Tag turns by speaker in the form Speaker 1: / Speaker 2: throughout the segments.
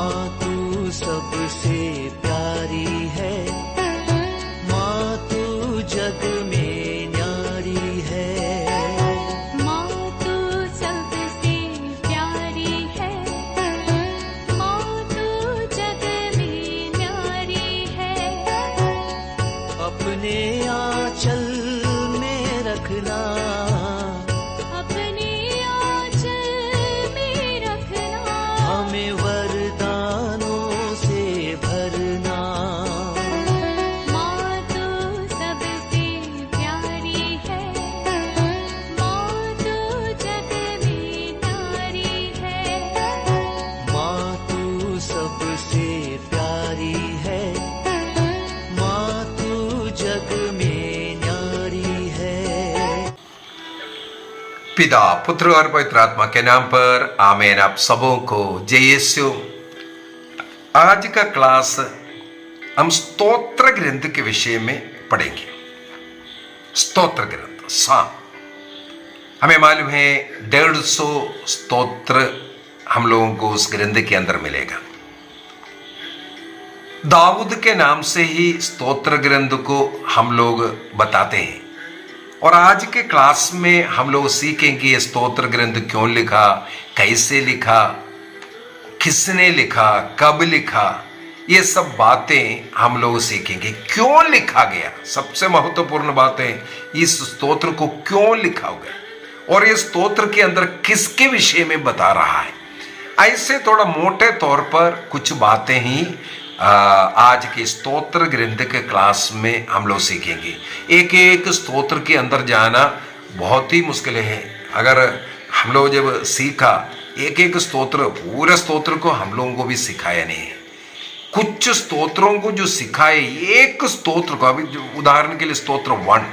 Speaker 1: माँ तू सबसे प्यारी है, माँ तू जग में न्यारी है।
Speaker 2: माँ तू सबसे प्यारी है, माँ तू जग में न्यारी है।
Speaker 1: अपने आंचल में रखना,
Speaker 2: अपने आंचल में रखना।
Speaker 1: हमें वरदानों से भरना।
Speaker 2: माँ तू सबसे प्यारी है, माँ तू जग में न्यारी है।
Speaker 1: माँ तू सबसे प्यारी है, माँ तू जग में न्यारी है।
Speaker 3: पिता, पुत्र और पवित्र आत्मा के नाम पर आमीन। आप सबों को जय यीशु। आज का क्लास हम स्तोत्र ग्रंथ के विषय में पढ़ेंगे। स्तोत्र ग्रंथ साम, हमें मालूम है 150 स्तोत्र हम लोगों को उस ग्रंथ के अंदर मिलेगा। दाऊद के नाम से ही स्तोत्र ग्रंथ को हम लोग बताते हैं। और आज के क्लास में हम लोग सीखेंगे ये स्तोत्र ग्रंथ क्यों लिखा, कैसे लिखा, किसने लिखा, कब लिखा, ये सब बातें हम लोग सीखेंगे। क्यों लिखा गया, सबसे महत्वपूर्ण बात है इस स्तोत्र को क्यों लिखा गया और ये स्तोत्र के अंदर किसके विषय में बता रहा है। ऐसे थोड़ा मोटे तौर पर कुछ बातें ही आज के स्तोत्र ग्रंथ के क्लास में हम लोग सीखेंगे। एक एक स्तोत्र के अंदर जाना बहुत ही मुश्किल है। अगर हम लोग जब सीखा एक एक स्तोत्र, पूरे स्तोत्र को हम लोगों को भी सिखाया नहीं है। कुछ स्तोत्रों को जो सिखाए, एक स्तोत्र को, अभी उदाहरण के लिए स्तोत्र 1,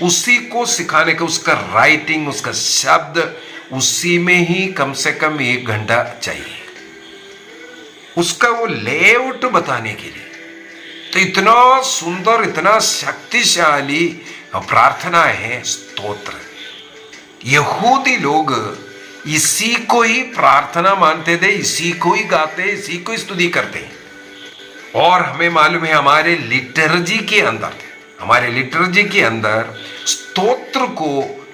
Speaker 3: उसी को सिखाने का, उसका राइटिंग, उसका शब्द, उसी में ही कम से कम 1 घंटा चाहिए, उसका वो लेआउट बताने के लिए। तो इतना सुंदर, इतना शक्तिशाली प्रार्थना है स्तोत्र। यहूदी लोग इसी को ही प्रार्थना मानते थे, इसी को ही गाते, इसी को स्तुति करते हैं। और हमें मालूम है हमारे लिटर्जी के अंदर, हमारे लिटर्जी के अंदर स्तोत्र को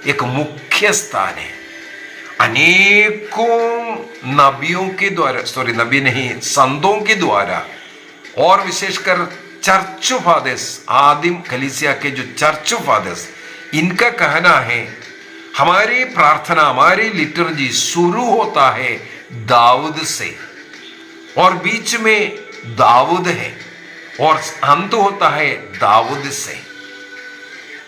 Speaker 3: एक मुख्य स्थान है। अनेकों नबियों के द्वारा, नबी नहीं, संतों के द्वारा, और विशेषकर चर्च फादर्स, आदिम कलीसिया के जो चर्च फादर्स, इनका कहना है हमारी प्रार्थना, हमारी लिटर्जी शुरू होता है दाऊद से, और बीच में दाऊद है, और अंत होता है दाऊद से।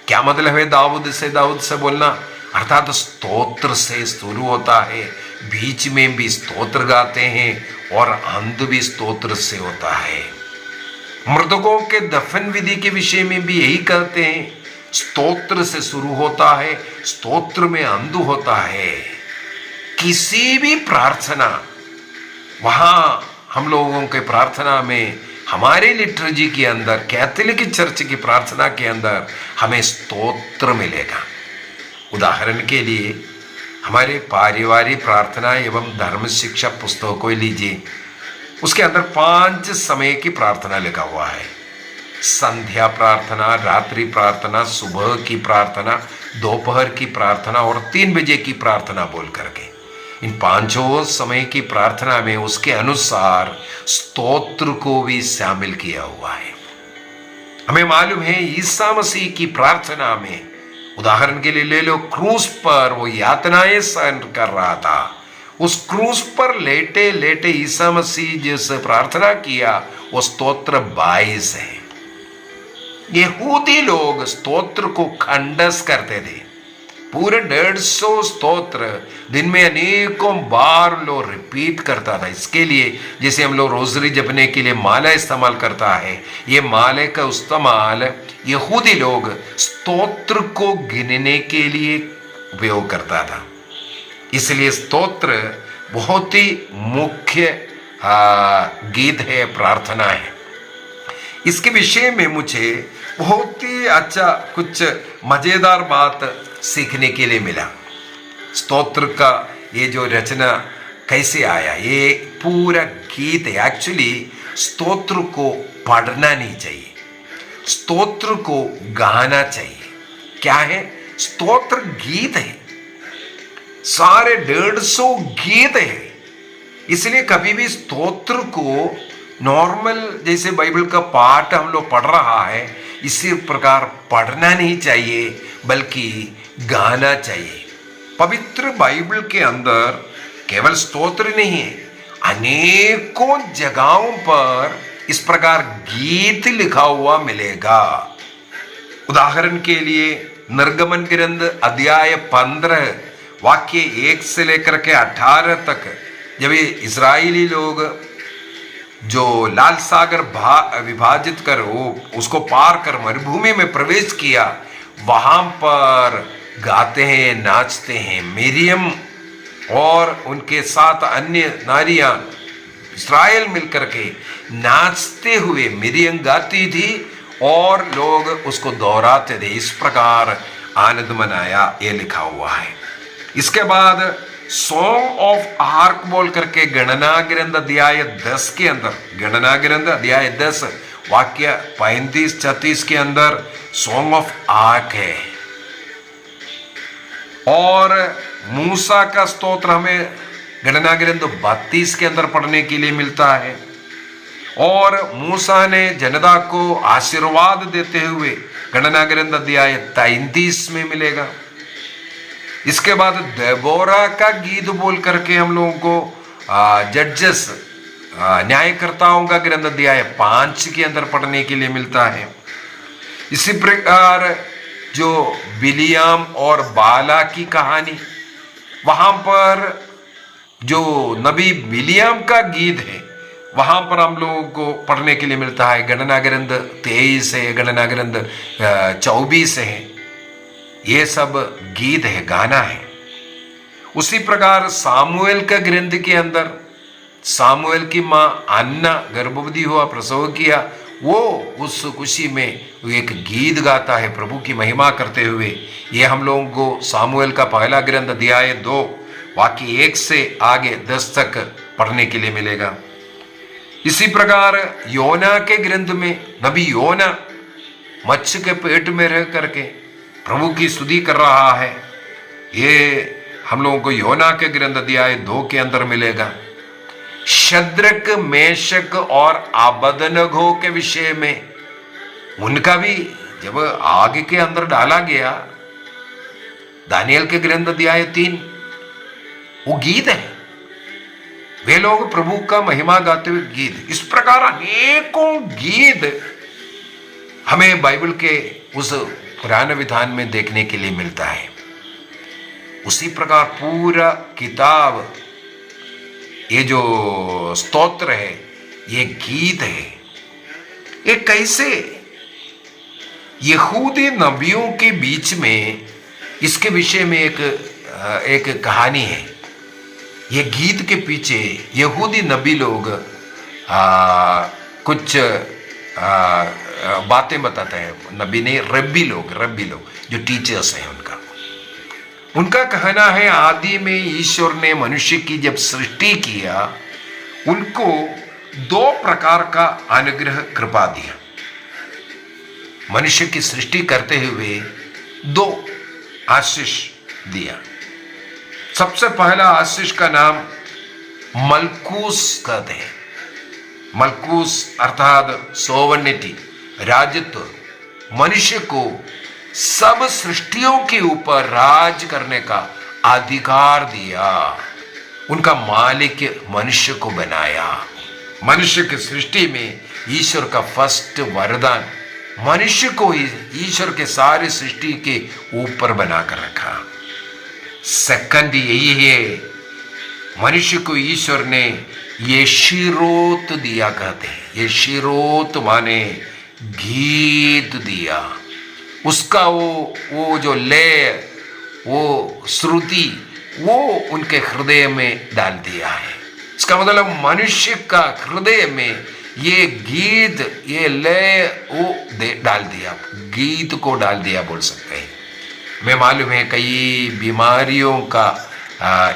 Speaker 3: क्या मतलब है दाऊद से? दाऊद से बोलना अर्थात स्तोत्र से शुरू होता है, बीच में भी स्तोत्र गाते हैं और अंत भी स्तोत्र से होता है। मृतकों के दफन विधि के विषय में भी यही कहते हैं, स्तोत्र से शुरू होता है, स्तोत्र में अंत होता है। किसी भी प्रार्थना, वहां हम लोगों के प्रार्थना में, हमारे लिटर्जी के अंदर, कैथोलिक चर्च की प्रार्थना के अंदर हमें स्तोत्र मिलेगा। उदाहरण के लिए हमारे पारिवारिक प्रार्थना एवं धर्म शिक्षा पुस्तक को लीजिए, उसके अंदर 5 समय की प्रार्थना लिखा हुआ है। संध्या प्रार्थना, रात्रि प्रार्थना, सुबह की प्रार्थना, दोपहर की प्रार्थना और 3 बजे की प्रार्थना बोल करके इन 5 समय की प्रार्थना में उसके अनुसार स्तोत्र को भी शामिल किया हुआ है। हमें मालूम है ईसा मसीह की प्रार्थना में, उदाहरण के लिए ले लो, क्रूस पर वो यातनाएं सहन कर रहा था। उस क्रूस पर लेटे लेटे ईसा मसीह जैसे प्रार्थना किया, वो स्तोत्र 22 है। यहूदी लोग स्तोत्र को खंडस करते थे। पूरे 150 स्तोत्र दिन में अनेकों बार लोग रिपीट करता था। इसके लिए जैसे हम लोग रोजरी जपने के लिए माला इस्तेमाल करता है, ये माले का इस्तेमाल यहूदी लोग स्तोत्र को गिनने के लिए उपयोग करता था। इसलिए स्तोत्र बहुत ही मुख्य गीत है, प्रार्थना है। इसके विषय में मुझे बहुत ही अच्छा कुछ मजेदार बात सीखने के लिए मिला। स्तोत्र का ये जो रचना कैसे आया? ये पूरा गीत है। एक्चुअली स्तोत्र को पढ़ना नहीं चाहिए, स्तोत्र को गाना चाहिए। क्या है? स्तोत्र गीत है, सारे 150 गीत है। इसलिए कभी भी स्तोत्र को नॉर्मल जैसे बाइबल का पाठ हम लोग पढ़ रहा है इसी प्रकार पढ़ना नहीं चाहिए, बल्कि गाना चाहिए। पवित्र बाइबल के अंदर केवल स्तोत्र नहीं है, अनेकों जगहों पर इस प्रकार गीत लिखा हुआ मिलेगा। उदाहरण के लिए निर्गमन ग्रंथ अध्याय 15 वाक्य 1 से लेकर के 18 तक, जब ये इजरायली लोग जो लाल सागर विभाजित कर वो उसको पार कर मरुभूमि में प्रवेश किया, वहां पर गाते हैं, नाचते हैं। मिरियम और उनके साथ अन्य नारियां इस्राएल मिलकर के नाचते हुए मिरियम गाती थी और लोग उसको दोहराते थे। इस प्रकार आनंद मनाया, ये लिखा हुआ है। इसके बाद सॉन्ग ऑफ आर्क बोल करके गणना ग्रंथ अध्याय 10 के अंदर, गणना ग्रंथ अध्याय 10 वाक्य 35-36 के अंदर सॉन्ग ऑफ आर्क है। और मूसा का स्तोत्र हमें गणना ग्रंथ 32 के अंदर पढ़ने के लिए मिलता है। और मूसा ने जनता को आशीर्वाद देते हुए गणना ग्रंथ अध्याय 33 में मिलेगा। इसके बाद देबोरा का गीत बोल करके हम लोगों को जजेस न्यायकर्ताओं का ग्रंथ अध्याय 5 के अंदर पढ़ने के लिए मिलता है। इसी प्रकार जो बिलियाम और बाला की कहानी, वहां पर जो नबी बिलियाम का गीत है वहां पर हम लोगों को पढ़ने के लिए मिलता है। गणना ग्रंथ 23 है, गणना ग्रंथ 24 है। ये सब गीत है, गाना है। उसी प्रकार सामुएल का ग्रंथ के अंदर सामुएल की मां अन्ना गर्भवती हुआ, प्रसव किया, वो उस खुशी में एक गीत गाता है प्रभु की महिमा करते हुए। ये हम लोगों को सामुएल का पहला ग्रंथ अध्याय 2 वाक्य 1 से आगे 10 तक पढ़ने के लिए मिलेगा। इसी प्रकार योना के ग्रंथ में नबी योना मत्स्य के पेट में रह करके प्रभु की स्तुति कर रहा है। ये हम लोगों को योना के ग्रंथ अध्याय 2 के अंदर मिलेगा। शद्रक, मेशक और अबदनगो के विषय में उनका भी जब आग के अंदर डाला गया, दानियल के ग्रंथ अध्याय 3, वो गीत है। वे लोग प्रभु का महिमा गाते हुए गीत। इस प्रकार अनेकों गीत हमें बाइबल के उस पुराने विधान में देखने के लिए मिलता है। उसी प्रकार पूरा किताब, ये जो स्तोत्र है, ये गीत है। ये कैसे यहूदी नबियों के बीच में इसके विषय में एक कहानी है। ये गीत के पीछे यहूदी नबी लोग कुछ बातें बताते हैं। नबी ने रब्बी लोग जो टीचर्स हैं, उनका कहना है आदि में ईश्वर ने मनुष्य की जब सृष्टि किया, उनको 2 प्रकार का अनुग्रह कृपा दिया। मनुष्य की सृष्टि करते हुए 2 आशीष दिया। सबसे पहला आशीष का नाम मलकूस कहते हैं। मलकूस अर्थात सोवर्निटी, राजत्व। मनुष्य को सब सृष्टियों के ऊपर राज करने का अधिकार दिया। उनका मालिक मनुष्य को बनाया। मनुष्य की सृष्टि में ईश्वर का फर्स्ट वरदान, मनुष्य को ईश्वर के सारे सृष्टि के ऊपर बनाकर रखा। सेकंड यही है, मनुष्य को ईश्वर ने यशीरोत दिया कहते हैं। यशीरोत माने गीत दिया। उसका वो जो लय, वो श्रुति, वो उनके हृदय में डाल दिया है। इसका मतलब मनुष्य का हृदय में ये गीत, ये लय वो डाल दिया, गीत को डाल दिया बोल सकते हैं। हमें मालूम है कई बीमारियों का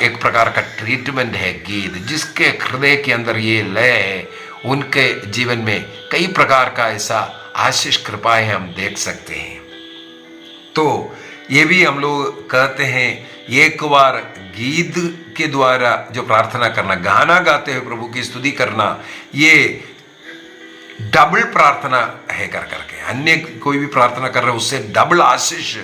Speaker 3: एक प्रकार का ट्रीटमेंट है गीत, जिसके हृदय के अंदर ये लय है, उनके जीवन में कई प्रकार का ऐसा आशीष कृपाएं हम देख सकते हैं। तो ये भी हम लोग कहते हैं, एक बार गीत के द्वारा जो प्रार्थना करना, गाना गाते हुए प्रभु की स्तुति करना, ये डबल प्रार्थना है कर करके। अन्य कोई भी प्रार्थना कर रहे उससे डबल आशीष,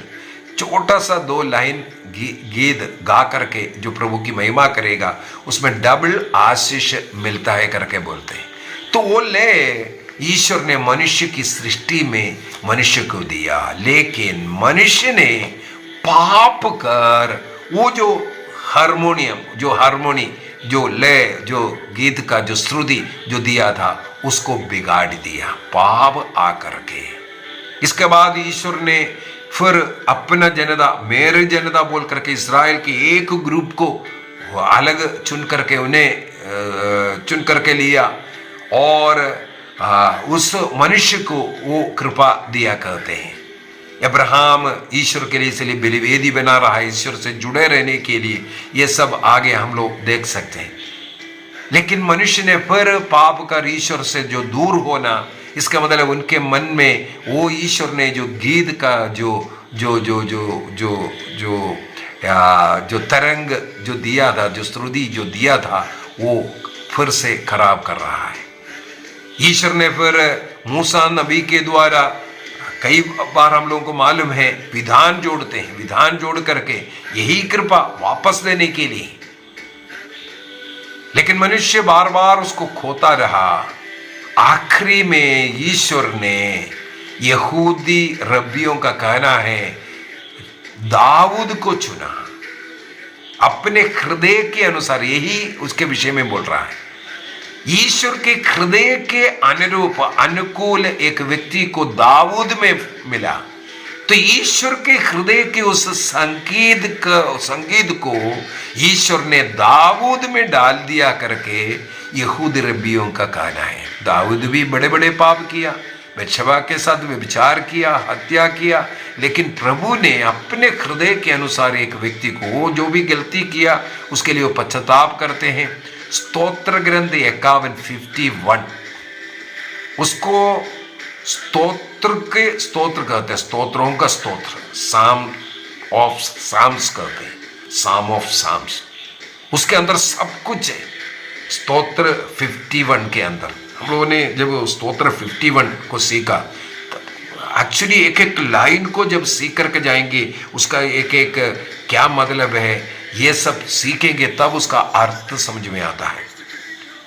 Speaker 3: छोटा सा 2 लाइन गीत गा करके जो प्रभु की महिमा करेगा उसमें डबल आशीष मिलता है करके बोलते हैं। तो वो ले ईश्वर ने मनुष्य की सृष्टि में मनुष्य को दिया, लेकिन मनुष्य ने पाप कर वो जो हारमोनियम, जो लय, जो गीत का जो श्रुति जो दिया था उसको बिगाड़ दिया पाप आकर के। इसके बाद ईश्वर ने फिर अपना जनता, मेरे जनता बोल करके इस्राएल के एक ग्रुप को अलग चुन करके उन्हें चुन करके लिया और उस मनुष्य को वो कृपा दिया करते हैं। अब्राहम ईश्वर के लिए इसलिए बलिवेदी बना रहा है, ईश्वर से जुड़े रहने के लिए। ये सब आगे हम लोग देख सकते हैं। लेकिन मनुष्य ने फिर पाप कर ईश्वर से जो दूर होना, इसका मतलब उनके मन में वो ईश्वर ने जो गीत का जो तरंग जो दिया था, जो श्रुति जो दिया था, वो फिर से खराब कर रहा है। ईश्वर ने फिर मूसा नबी के द्वारा कई बार हम लोगों को मालूम है विधान जोड़ते हैं, विधान जोड़ करके यही कृपा वापस लेने के लिए, लेकिन मनुष्य बार बार उसको खोता रहा। आखिरी में ईश्वर ने यहूदी रब्बियों का कहना है दाऊद को चुना अपने हृदय के अनुसार, यही उसके विषय में बोल रहा है। ईश्वर के हृदय के अनुरूप अनुकूल एक व्यक्ति को दाऊद में मिला, तो ईश्वर के हृदय के उस संगीत को ईश्वर ने दाऊद में डाल दिया करके यहूदी रब्बियों का कहना है। दाऊद भी बड़े बड़े पाप किया, बत्शबा के साथ व्यभिचार किया, हत्या किया, लेकिन प्रभु ने अपने हृदय के अनुसार एक व्यक्ति को जो भी गलती किया उसके लिए वो पश्चाताप करते हैं। स्तोत्र ग्रंथ 51 उसको स्तोत्र कहते हैं, स्तोत्रों का स्तोत्र, साम ऑफ साम्स कहते हैं, साम ऑफ साम्स। उसके अंदर सब कुछ है। स्तोत्र 51 के अंदर हम लोगों ने जब स्तोत्र 51 को सीखा, एक्चुअली एक एक लाइन को जब सीख करके जाएंगे उसका एक एक क्या मतलब है ये सब सीखेंगे, तब उसका अर्थ समझ में आता है।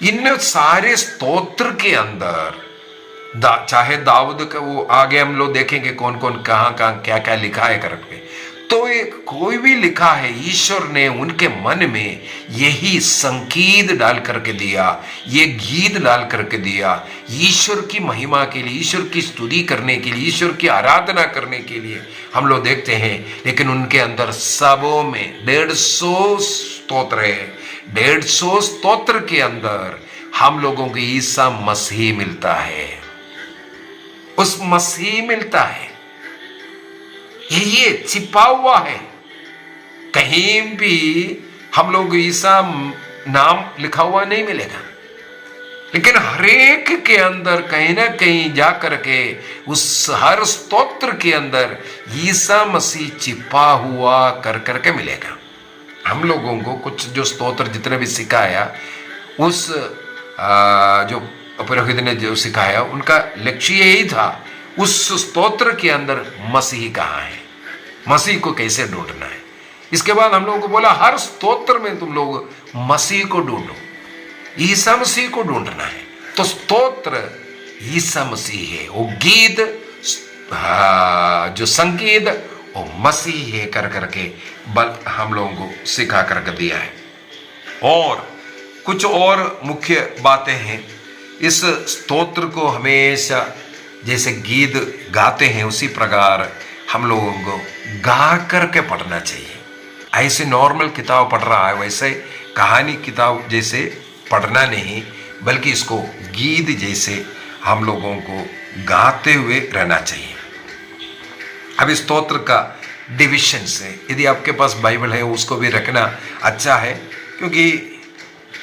Speaker 3: इन सारे स्तोत्र के अंदर चाहे दाऊद का वो आगे हम लोग देखेंगे कौन कौन कहाँ क्या क्या लिखा है करके, तो एक कोई भी लिखा है ईश्वर ने उनके मन में यही संगीत डाल करके दिया, ये गीत डाल करके दिया ईश्वर की महिमा के लिए, ईश्वर की स्तुति करने के लिए, ईश्वर की आराधना करने के लिए हम लोग देखते हैं। लेकिन उनके अंदर सबों में 150 स्तोत्र है। 150 स्तोत्र के अंदर हम लोगों को ईसा मसीह मिलता है, उस मसीह मिलता है। ये छिपा हुआ है, कहीं भी हम लोग ईसा नाम लिखा हुआ नहीं मिलेगा, लेकिन हर एक के अंदर कहीं ना कहीं जा करके उस हर स्तोत्र के अंदर ईसा मसीह छिपा हुआ कर करके मिलेगा। हम लोगों को कुछ जो स्तोत्र जितने भी सिखाया, उस जो पुरोहित ने जो सिखाया उनका लक्ष्य यही था, उस स्तोत्र के अंदर मसीह कहाँ है, मसीह को कैसे ढूंढना है। इसके बाद हम लोगों को बोला हर स्तोत्र में तुम लोग मसीह को ढूंढो, ईसा मसीह को ढूंढना है। तो स्तोत्र ईसा मसीह है, वो गीत जो संगीत वो मसीह है कर करके बल हम लोगों को सिखा करके दिया है। और कुछ और मुख्य बातें हैं। इस स्तोत्र को हमेशा जैसे गीत गाते हैं उसी प्रकार हम लोगों को गा करके पढ़ना चाहिए। ऐसे नॉर्मल किताब पढ़ रहा है वैसे कहानी किताब जैसे पढ़ना नहीं, बल्कि इसको गीत जैसे हम लोगों को गाते हुए रहना चाहिए। अब इस स्तोत्र का डिविजन्स है। यदि आपके पास बाइबल है उसको भी रखना अच्छा है, क्योंकि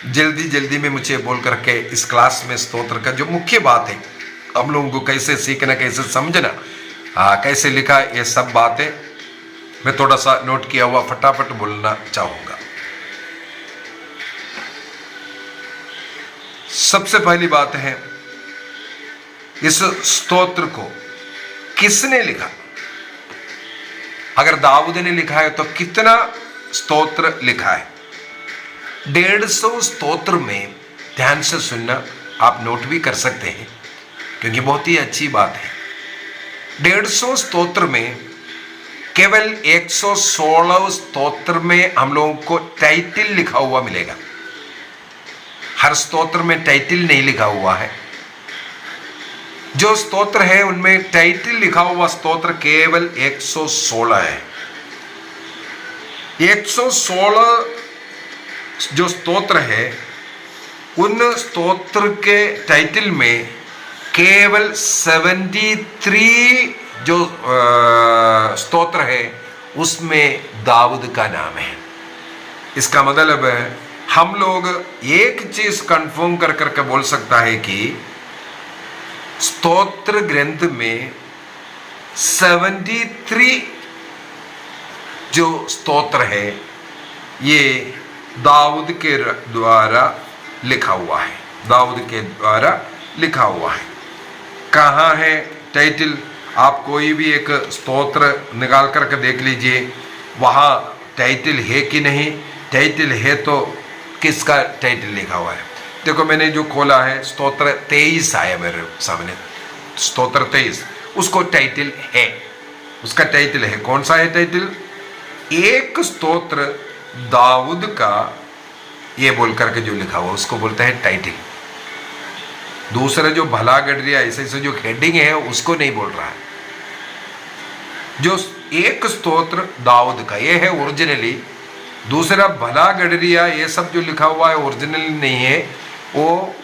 Speaker 3: जल्दी जल्दी में मुझे बोल करके इस क्लास में स्तोत्र का जो मुख्य बात है, हम लोगों को कैसे सीखना, कैसे समझना, कैसे लिखा, ये सब बातें मैं थोड़ा सा नोट किया हुआ फटाफट बोलना चाहूँगा। सबसे पहली बात है, इस स्तोत्र को किसने लिखा? अगर दाऊद ने लिखा है तो कितना स्तोत्र लिखा है? 150 स्तोत्र में, ध्यान से सुनना, आप नोट भी कर सकते हैं क्योंकि बहुत ही अच्छी बात है। 150 स्तोत्र में केवल 116 स्तोत्र में हम लोगों को टाइटल लिखा हुआ मिलेगा। हर स्तोत्र में टाइटल नहीं लिखा हुआ है। जो स्तोत्र है उनमें टाइटल लिखा हुआ स्तोत्र केवल 116 है। 116 जो स्तोत्र है, उन स्तोत्र के टाइटल में केवल 73 जो स्तोत्र है उसमें दाऊद का नाम है। इसका मतलब है हम लोग एक चीज कंफर्म कर करके बोल सकता है कि स्तोत्र ग्रंथ में 73 जो स्तोत्र है ये दाऊद के द्वारा लिखा हुआ है। दाऊद के द्वारा लिखा हुआ है। कहाँ है टाइटल? आप कोई भी एक स्तोत्र निकाल करके देख लीजिए, वहाँ टाइटल है कि नहीं। टाइटल है तो किसका टाइटल लिखा हुआ है? देखो, मैंने जो खोला है स्तोत्र 23 आया मेरे सामने, स्तोत्र 23, उसको टाइटल है, उसका टाइटल है। कौन सा है टाइटल? एक स्तोत्र दाऊद का, ये बोल करके जो लिखा हुआ उसको बोलता है टाइटल। दूसरा जो भला गडरिया ऐसे ऐसे जो हेडिंग है उसको नहीं बोल रहा है। जो एक स्तोत्र दाऊद का, ये है ओरिजिनली। दूसरा भला गडरिया ये सब जो लिखा हुआ है ओरिजिनल नहीं है, वो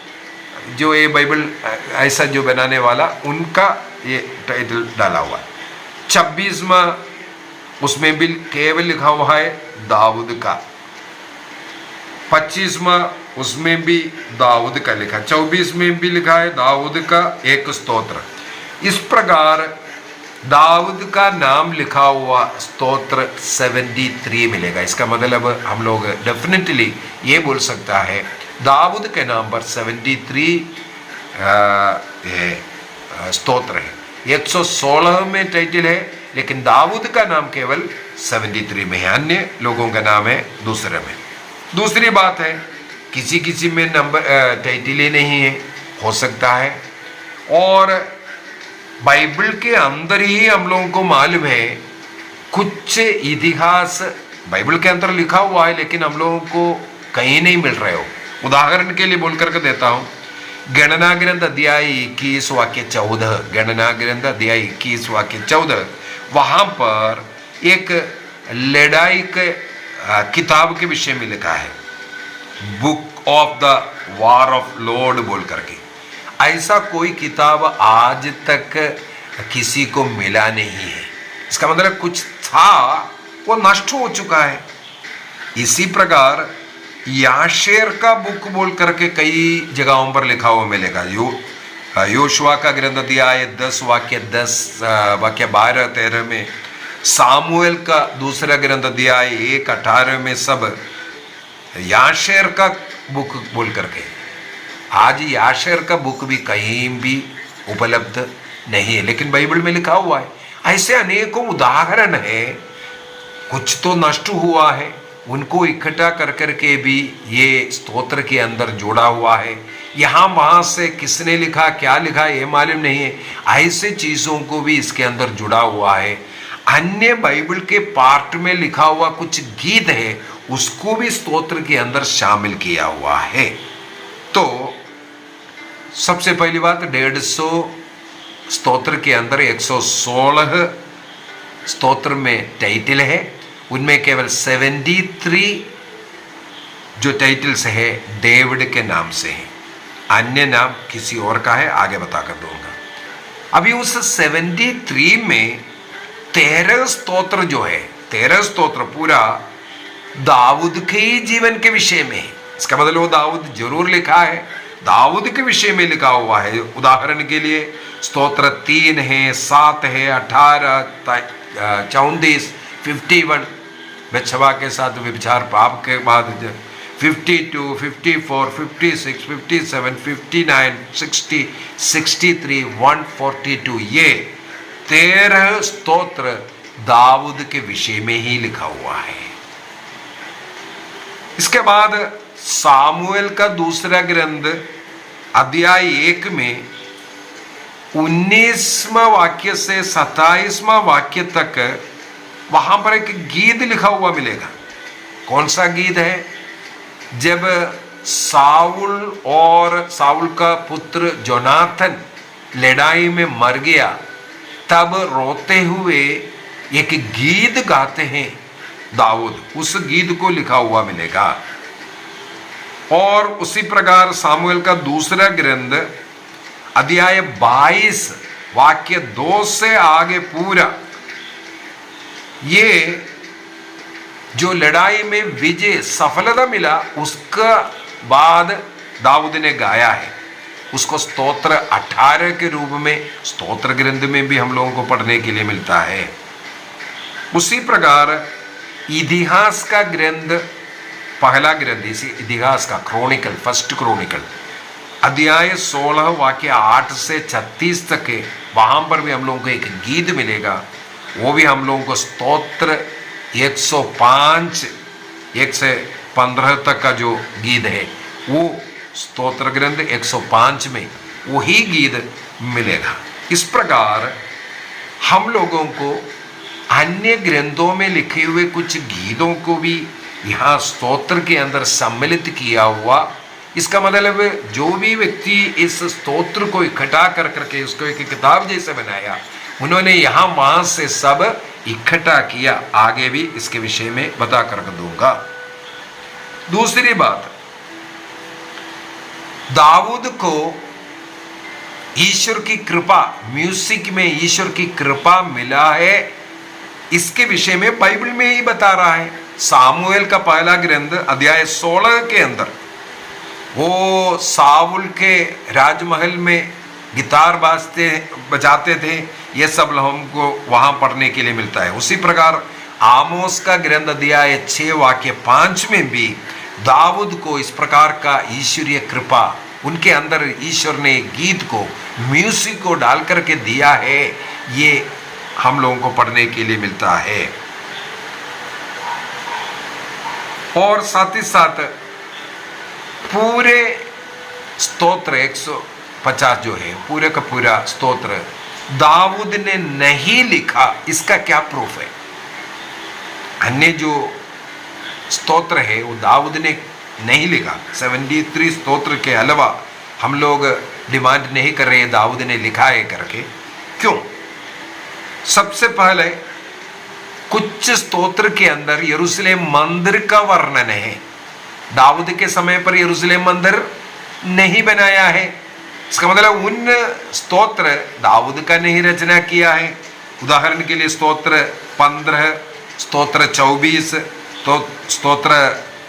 Speaker 3: जो ये बाइबल ऐसा जो बनाने वाला उनका ये टाइटल डाला हुआ है। 26वां उसमें भी केवल लिखा हुआ है दाऊद का। 25वां उसमें भी दाऊद का लिखा, 24 में भी लिखा है दाऊद का एक स्तोत्र। इस प्रकार दाऊद का नाम लिखा हुआ स्तोत्र 73 मिलेगा। इसका मतलब हम लोग डेफिनेटली ये बोल सकता है दाऊद के नाम पर 73 स्तोत्र है। 116 में टाइटल है, लेकिन दाऊद का नाम केवल 73 में है, अन्य लोगों का नाम है दूसरे में। दूसरी बात है, किसी किसी में नंबर टाइटल ही नहीं है, हो सकता है। और बाइबल के अंदर ही हम लोगों को मालूम है कुछ इतिहास बाइबल के अंदर लिखा हुआ है, लेकिन हम लोगों को कहीं नहीं मिल रहे हो। उदाहरण के लिए बोल करके देता हूँ, गणना ग्रंथ अध्याय 21 वाक्य 14, गणना ग्रंथ अध्याय 21 वाक्य 14, वहां पर एक लड़ाई के किताब के विषय में लिखा है, book of the war of Lord बोल करके। ऐसा कोई किताब आज तक किसी को मिला नहीं है। इसका मतलब कुछ था, वो नष्ट हो चुका है। इसी प्रकार याशेर का बुक बोल करके कई जगहों पर लिखा हुआ मिलेगा। योशुआ का ग्रंथ अध्याय 10 वाक्य 12-13 में, सामुएल का दूसरा ग्रंथ अध्याय 1-18 में, सब याशेर का बुक बोल करके। आज याशेर का बुक भी कहीं भी उपलब्ध नहीं है, लेकिन बाइबल में लिखा हुआ है। ऐसे अनेकों उदाहरण है। कुछ तो नष्ट हुआ है, उनको इकट्ठा कर करके भी ये स्तोत्र के अंदर जोड़ा हुआ है। यहाँ वहाँ से किसने लिखा, क्या लिखा, ये मालूम नहीं है। ऐसे चीज़ों को भी इसके अंदर जुड़ा हुआ है। अन्य बाइबल के पार्ट में लिखा हुआ कुछ गीत है, उसको भी स्तोत्र के अंदर शामिल किया हुआ है। तो सबसे पहली बात, 150 स्तोत्र के अंदर 116 स्तोत्र में टाइटल है, उनमें केवल 73 जो टाइटल्स है डेविड के नाम से है, अन्य नाम किसी और का है, आगे बता कर दूंगा। अभी उस 73 में 13 स्तोत्र जो है, 13 स्तोत्र पूरा दाऊद के ही जीवन के विषय में है। इसका मतलब वो दाऊद जरूर लिखा है, दाऊद के विषय में लिखा हुआ है। उदाहरण के लिए स्तोत्र 3 है, 7 है, 18, 34, 51 बेतशबा के साथ व्यभिचार पाप के बाद 52, 54, 56, 57, 59, 60, 63, 142 ये 13 स्तोत्र दाऊद के विषय में ही लिखा हुआ है। इसके बाद सामुएल का दूसरा ग्रंथ अध्याय 1 में 19वां वाक्य से 27वां वाक्य तक वहां पर एक गीत लिखा हुआ मिलेगा। कौन सा गीत है? जब साउल और साउल का पुत्र जोनाथन लड़ाई में मर गया, तब रोते हुए एक गीत गाते हैं दाऊद, उस गीत को लिखा हुआ मिलेगा। और उसी प्रकार सामुएल का दूसरा ग्रंथ अध्याय 22 वाक्य 2 से आगे पूरा ये जो लड़ाई में विजय सफलता मिला उसका बाद दाऊद ने गाया है, उसको स्तोत्र 18 के रूप में स्तोत्र ग्रंथ में भी हम लोगों को पढ़ने के लिए मिलता है। उसी प्रकार इतिहास का ग्रंथ, पहला ग्रंथ इसी इतिहास का क्रॉनिकल, फर्स्ट क्रॉनिकल अध्याय 16 वाक्य 8 से 36 तक है, वहां पर भी हम लोगों को एक गीत मिलेगा। वो भी हम लोगों को स्तोत्र 105 1 से 15 तक का जो गीत है वो स्तोत्र ग्रंथ 105 में वही गीत मिलेगा। इस प्रकार हम लोगों को अन्य ग्रंथों में लिखे हुए कुछ गीतों को भी यहाँ स्तोत्र के अंदर सम्मिलित किया हुआ। इसका मतलब जो भी व्यक्ति इस स्तोत्र को इकट्ठा कर करके उसको एक किताब जैसे बनाया, उन्होंने यहाँ वहां से सब इकट्ठा किया। आगे भी इसके विषय में बता कर दूंगा। दूसरी बात, दाऊद को ईश्वर की कृपा, म्यूजिक में ईश्वर की कृपा मिला है, इसके विषय में बाइबल में ही बता रहा है। सामुएल का पहला ग्रंथ अध्याय 16 के अंदर वो साउल के राजमहल में गिटार बजाते थे, ये सब हमको वहां पढ़ने के लिए मिलता है। उसी प्रकार आमोस का ग्रंथ अध्याय 6 वाक्य 5 में भी दाऊद को इस प्रकार का ईश्वरीय कृपा, उनके अंदर ईश्वर ने गीत को, म्यूजिक को डाल करके दिया है, ये हम लोगों को पढ़ने के लिए मिलता है। और साथ ही साथ पूरे स्तोत्र 150 जो है, पूरे का पूरा स्तोत्र दाऊद ने नहीं लिखा, इसका क्या प्रूफ है? अन्य जो स्तोत्र है वो दाऊद ने नहीं लिखा। 73 स्तोत्र के अलावा हम लोग डिमांड नहीं कर रहे हैं दाऊद ने लिखा है करके। क्यों? सबसे पहले कुछ स्तोत्र के अंदर यरूशलेम मंदिर का वर्णन है। दाऊद के समय पर यरूशलेम मंदिर नहीं बनाया है, इसका मतलब उन स्तोत्र दाऊद का नहीं रचना किया है। उदाहरण के लिए स्तोत्र 15, स्तोत्र 24, तो स्तोत्र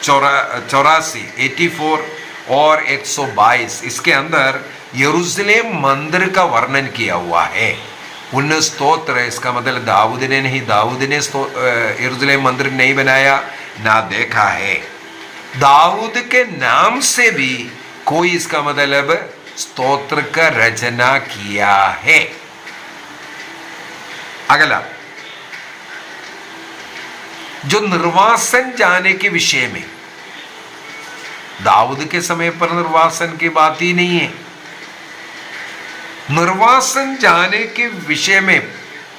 Speaker 3: 84, 84 और 122, इसके अंदर यरूशलेम मंदिर का वर्णन किया हुआ है। उन स्तोत्र, इसका मतलब दाऊद ने नहीं, दाऊद ने यरूशलेम मंदिर नहीं बनाया, ना देखा है। दाऊद के नाम से भी कोई इसका मतलब स्तोत्र का रचना किया है। अगला, जो निर्वासन जाने के विषय में, दाऊद के समय पर निर्वासन की बात ही नहीं है। निर्वासन जाने के विषय में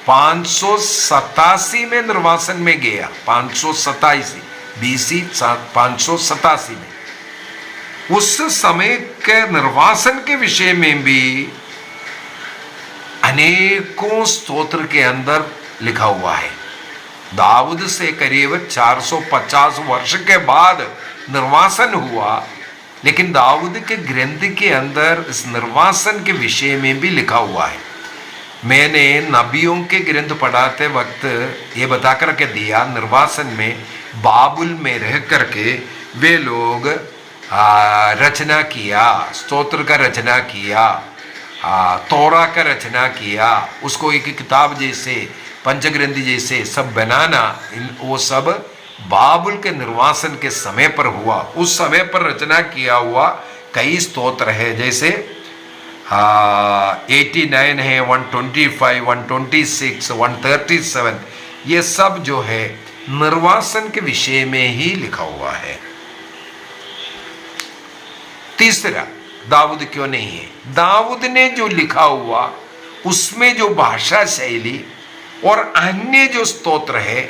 Speaker 3: 587 में निर्वासन में गया, 587 BC 587 में, उस समय के निर्वासन के विषय में भी अनेकों स्तोत्र के अंदर लिखा हुआ है। दाऊद से करीब 450 वर्ष के बाद निर्वासन हुआ, लेकिन दाऊद के ग्रंथ के अंदर इस निर्वासन के विषय में भी लिखा हुआ है। मैंने नबियों के ग्रंथ पढ़ाते वक्त ये बता करके दिया, निर्वासन में बाबुल में रह करके वे लोग रचना किया, स्तोत्र का रचना किया, तोरा का रचना किया, उसको एक किताब जैसे पंचग्रंथि जैसे सब बनाना, वो सब बाबुल के निर्वासन के समय पर हुआ। उस समय पर रचना किया हुआ कई स्तोत्र है, जैसे 89 है, 125, 126, 137, ये सब जो है निर्वासन के विषय में ही लिखा हुआ है। तीसरा, दाऊद क्यों नहीं है? दाऊद ने जो लिखा हुआ उसमें जो भाषा शैली और अन्य जो स्तोत्र है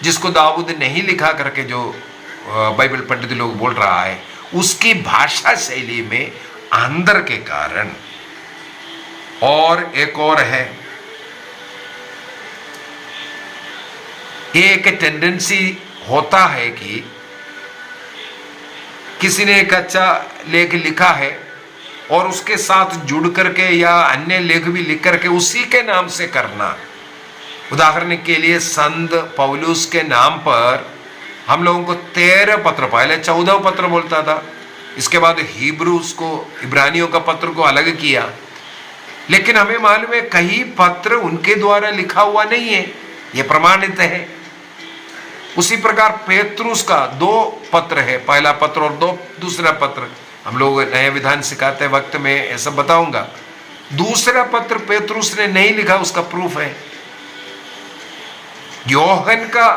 Speaker 3: जिसको दाऊद नहीं लिखा करके जो बाइबल पंडित लोग बोल रहा है, उसकी भाषा शैली में अंदर के कारण। और एक और है, एक टेंडेंसी होता है कि किसी ने एक अच्छा लेख लिखा है और उसके साथ जुड़ करके या अन्य लेख भी लिख करके उसी के नाम से करना। उदाहरण के लिए संत पौलुस के नाम पर हम लोगों को 13 पत्र, पहले 14 पत्र बोलता था, इसके बाद हिब्रूस को, इब्रानियों का पत्र को अलग किया, लेकिन हमें मालूम है कई पत्र उनके द्वारा लिखा हुआ नहीं है, ये प्रमाणित है। उसी प्रकार पेत्रुस का 2 पत्र है, पहला पत्र और 2 दूसरा पत्र। हम लोग नया विधान सिखाते वक्त में ऐसा बताऊंगा। दूसरा पत्र पेत्रुस ने नहीं लिखा, उसका प्रूफ है। योहन का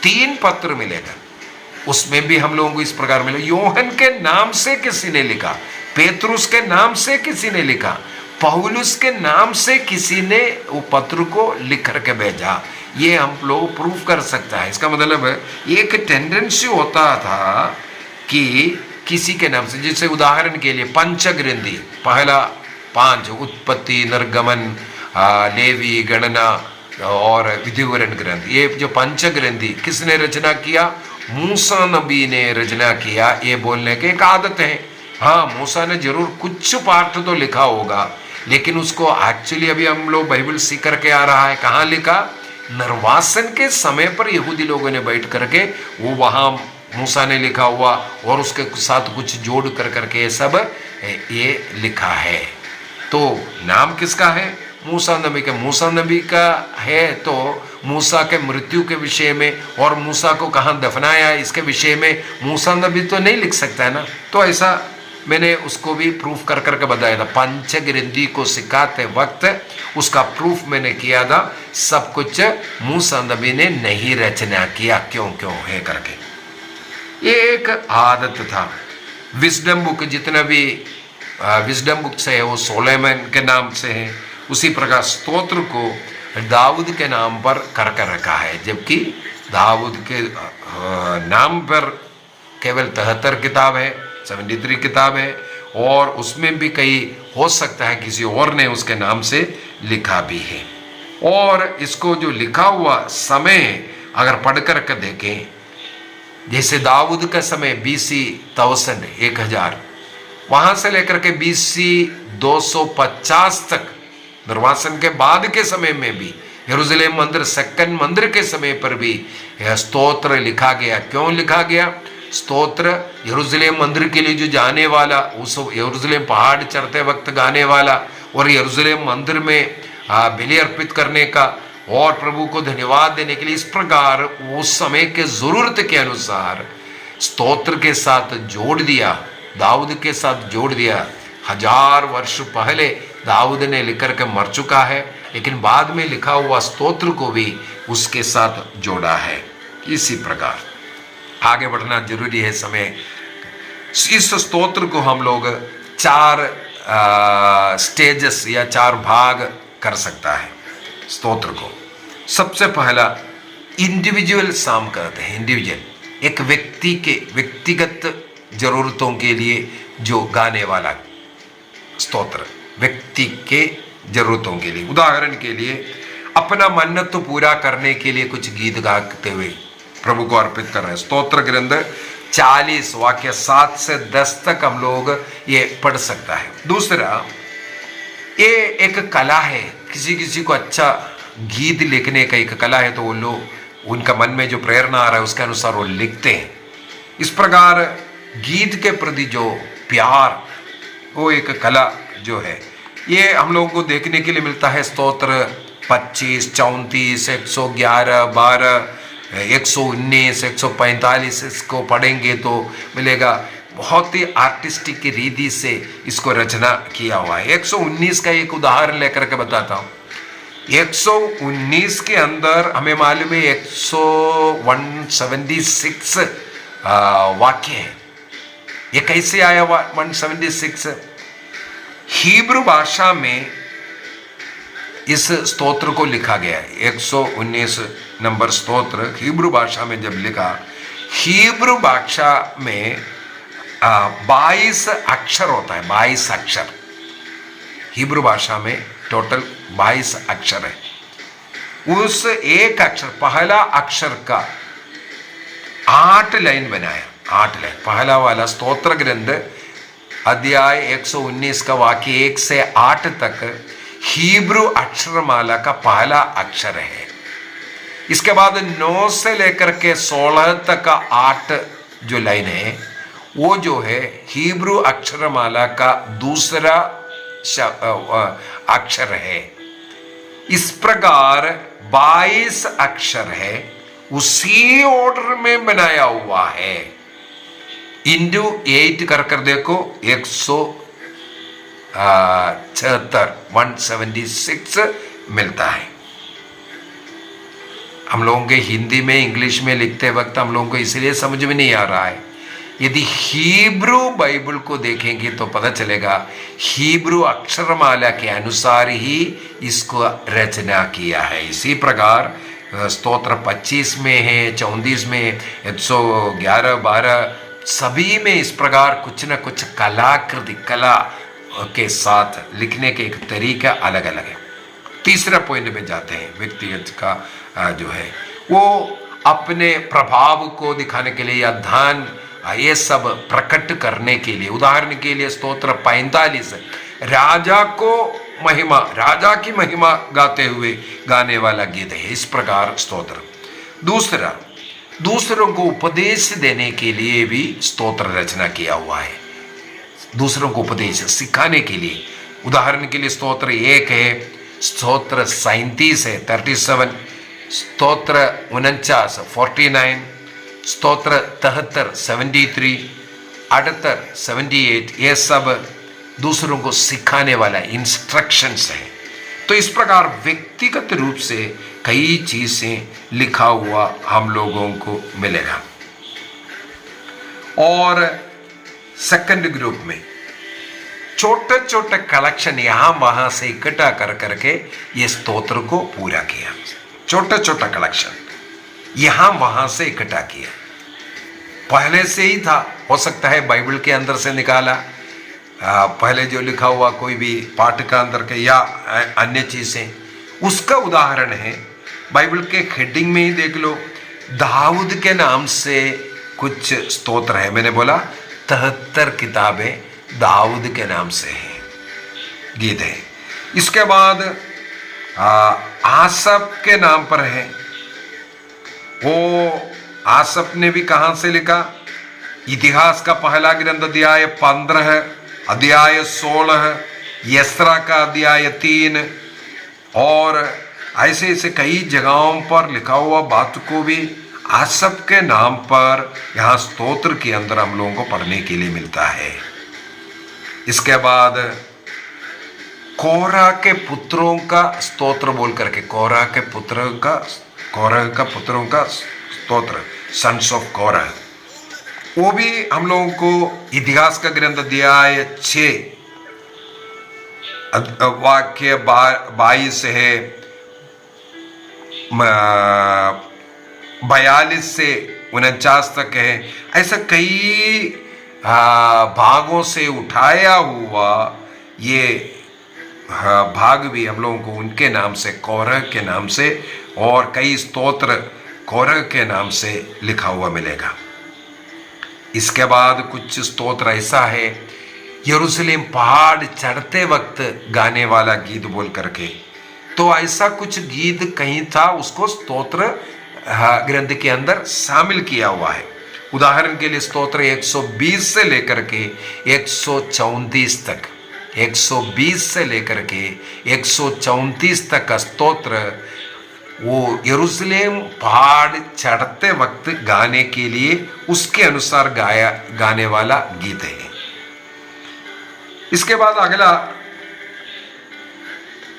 Speaker 3: 3 पत्र मिलेगा, उसमें भी हम लोगों को इस प्रकार मिलेगा। योहन के नाम से किसी ने लिखा, पेत्रुस के नाम से किसी ने लिखा, पौलुस के नाम से किसी ने वो पत्र को लिख करके भेजा। ये हम लोग प्रूफ कर सकता है। इसका मतलब है एक टेंडेंसी होता था कि किसी के नाम से, जैसे उदाहरण के लिए पंचग्रंथि, पहला 5 उत्पत्ति, निर्गमन, लेवी, गणना और विधिवरण ग्रंथ, ये जो पंचग्रंथि किसने रचना किया? मूसा नबी ने रचना किया। ये बोलने की एक आदत है। हाँ, मूसा ने जरूर कुछ पाठ तो लिखा होगा, लेकिन उसको एक्चुअली अभी हम लोग बाइबल सीख करके आ रहा है। कहाँ लिखा? निर्वासन के समय पर यहूदी लोगों ने बैठ करके वो वहाँ मूसा ने लिखा हुआ और उसके साथ कुछ जोड़ कर करके ये सब ये लिखा है। तो नाम किसका है? मूसा नबी का। मूसा नबी का है तो मूसा के मृत्यु के विषय में और मूसा को कहाँ दफनाया इसके विषय में मूसा नबी तो नहीं लिख सकता है ना। तो ऐसा मैंने उसको भी प्रूफ कर करके बताया था। पंचग्रंथि को सिखाते वक्त उसका प्रूफ मैंने किया था। सब कुछ मूसा नबी ने नहीं रचना किया, क्यों क्यों है करके। ये एक आदत था। विजडम बुक जितना भी विजडम बुक से है वो सोलेमन के नाम से है। उसी प्रकार स्तोत्र को दाऊद के नाम पर कर कर रखा है, जबकि दाऊद के नाम पर केवल 73 किताब है, 73 किताब है, और उसमें भी कई हो सकता है किसी और ने उसके नाम से लिखा भी है। और इसको जो लिखा हुआ समय अगर पढ़ कर के देखें, जैसे दाऊद का समय BC 1000 वहां से लेकर के BC 250 तक निर्वासन के बाद के समय में भी यरूशलेम मंदिर, सेकंड मंदिर के समय पर भी यह स्तोत्र लिखा गया। क्यों लिखा गया? स्तोत्र यरूशलेम मंदिर के लिए जो जाने वाला, उस यरूशलेम पहाड़ चढ़ते वक्त गाने वाला, और यरूशलेम मंदिर में बलि अर्पित करने का और प्रभु को धन्यवाद देने के लिए, इस प्रकार उस समय के जरूरत के अनुसार स्तोत्र के साथ जोड़ दिया, दाऊद के साथ जोड़ दिया। 1000 वर्ष पहले दाऊद ने लिख कर के मर चुका है, लेकिन बाद में लिखा हुआ स्तोत्र को भी उसके साथ जोड़ा है। इसी प्रकार आगे बढ़ना जरूरी है समय। इस स्तोत्र को हम लोग 4 स्टेजेस या 4 भाग कर सकता है स्तोत्र को। सबसे पहला इंडिविजुअल साम कहते हैं। इंडिविजुअल एक व्यक्ति के व्यक्तिगत जरूरतों के लिए जो गाने वाला स्तोत्र, व्यक्ति के जरूरतों के लिए। उदाहरण के लिए अपना मन्नत तो पूरा करने के लिए कुछ गीत गाते हुए प्रभु को अर्पित कर रहे हैं। स्तोत्र ग्रंथ 40 वाक्य 7 से 10 तक हम लोग ये पढ़ सकता है। दूसरा, ये एक कला है किसी किसी को अच्छा गीत लिखने का एक कला है, तो वो लोग उनका मन में जो प्रेरणा आ रहा है उसके अनुसार वो लिखते हैं। इस प्रकार गीत के प्रति जो प्यार, वो एक कला जो है, ये हम लोगों को देखने के लिए मिलता है। स्तोत्र 25, 34, 111, 12, 119, 145 इसको पढ़ेंगे तो मिलेगा। बहुत ही आर्टिस्टिक की रीति से इसको रचना किया हुआ है। 119 का एक उदाहरण लेकर के बताता हूँ। 119 के अंदर हमें मालूम है 176 वाक्य है। ये कैसे आया 176? हिब्रू भाषा में इस स्तोत्र को लिखा गया है। 119 नंबर स्तोत्र हिब्रू भाषा में जब लिखा, हिब्रू भाषा में 22 अक्षर होता है। 22 अक्षर हिब्रू भाषा में टोटल 22 अक्षर है। उस एक अक्षर, पहला अक्षर का 8 लाइन बनाया। 8 लाइन पहला वाला स्तोत्र ग्रंथ अध्याय 119 का वाक्य 1 से 8 तक हिब्रू अक्षरमाला का पहला अक्षर है। इसके बाद 9 से लेकर के 16 तक का 8 जो लाइन है, वो जो है हिब्रू अक्षरमाला का दूसरा अक्षर है। इस प्रकार 22 अक्षर है, उसी ऑर्डर में बनाया हुआ है। इंटू 8 कर कर देखो, 176 मिलता है। हम लोगों के हिंदी में इंग्लिश में लिखते वक्त हम लोगों को इसलिए समझ में नहीं आ रहा है। यदि हिब्रू बाइबल को देखेंगे तो पता चलेगा हिब्रू अक्षरमाला के अनुसार ही इसको रचना किया है। इसी प्रकार स्तोत्र 25 में है, 34 में, 111, 12 सभी में इस प्रकार कुछ न कुछ कलाकृति, कला के साथ लिखने के एक तरीका अलग अलग है। तीसरा पॉइंट में जाते हैं। व्यक्तिगत का जो है वो अपने प्रभाव को दिखाने के लिए या ध्यान ये सब प्रकट करने के लिए, उदाहरण के लिए स्तोत्र 45 राजा को महिमा, राजा की महिमा गाते हुए गाने वाला गीत है। इस प्रकार स्तोत्र। दूसरा, दूसरों को उपदेश देने के लिए भी स्तोत्र रचना किया हुआ है। दूसरों को उपदेश सिखाने के लिए, उदाहरण के लिए स्तोत्र 1 है, स्तोत्र 37 है 37, स्तोत्र 49 49, स्तोत्र 73 73, 78 78, ये सब दूसरों को सिखाने वाला इंस्ट्रक्शंस है। तो इस प्रकार व्यक्तिगत रूप से कई चीजें लिखा हुआ हम लोगों को मिलेगा। और सेकंड ग्रुप में छोटे छोटे कलेक्शन यहां वहां से इकट्ठा कर करके ये स्तोत्र को पूरा किया। छोटा छोटा कलेक्शन यहां वहां से इकट्ठा किया। पहले से ही था, हो सकता है बाइबल के अंदर से निकाला, पहले जो लिखा हुआ कोई भी पाठ का अंदर के या अन्य चीजें, उसका उदाहरण है। बाइबल के हेडिंग में ही देख लो, दाऊद के नाम से कुछ स्तोत्र है। मैंने बोला 73 किताबें दाऊद के नाम से है, गीत है। इसके बाद आसप के नाम पर है। वो आसप ने भी कहां से लिखा? इतिहास का पहला ग्रंथ अध्याय 15, अध्याय 16, यस्रा का अध्याय 3, और ऐसे ऐसे कई जगहों पर लिखा हुआ बात को भी आसप के नाम पर यहां स्तोत्र के अंदर हम लोगों को पढ़ने के लिए मिलता है। इसके बाद कोरह के पुत्रों का स्तोत्र बोल करके, कोरह के पुत्रों का स्तोत्र, सन्स ऑफ कोरह, वो भी हम लोगों को इतिहास का ग्रंथ अध्याय 6 वाक्य 22 है, 42 से 49 तक है। ऐसा कई भागों से उठाया हुआ ये भाग भी हम लोगों को उनके नाम से, कोरह के नाम से, और कई स्तोत्र कोरह के नाम से लिखा हुआ मिलेगा। इसके बाद कुछ स्तोत्र ऐसा है, यरूशलेम पहाड़ चढ़ते वक्त गाने वाला गीत बोल करके, तो ऐसा कुछ गीत कहीं था, उसको स्तोत्र ग्रंथ के अंदर शामिल किया हुआ है। उदाहरण के लिए स्तोत्र 120 से लेकर के 134 तक, 120 से लेकर के 134 तक का स्तोत्र वो यरूशलेम पहाड़ चढ़ते वक्त गाने के लिए उसके अनुसार गाने वाला गीत है। इसके बाद अगला,